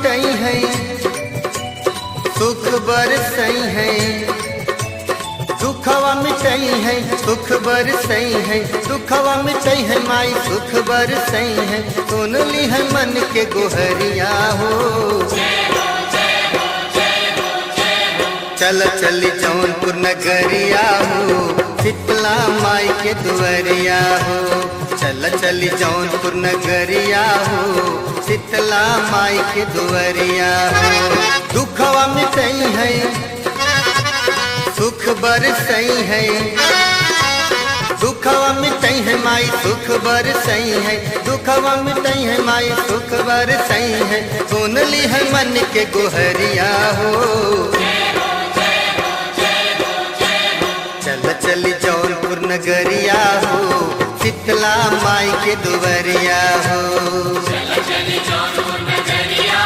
मिटई है, सुख बरसई है, दुखवा मिटई है, सुख बरसई है, दुखवा मिटई है माई सुख बरसई है। सुन ली है मन के गोहरिया हो, चल चली जौनपुर नगरिया हो, शीतला माई के दुआरिया हो। चल चली जौनपुर नगरिया हो, शीतला माई के दुआरिया हो। दुखवा मिटई है, सुख बरसई है, दुखवा मिटई है माई सुख बरसई है, दुखवा मिटई है माई सुख बरसई है। सुन ली है मन के गोहरिया हो, चल चली जौनपुर नगरिया हो, शीतला माई के दुआरिया हो। चल चली जौनपुर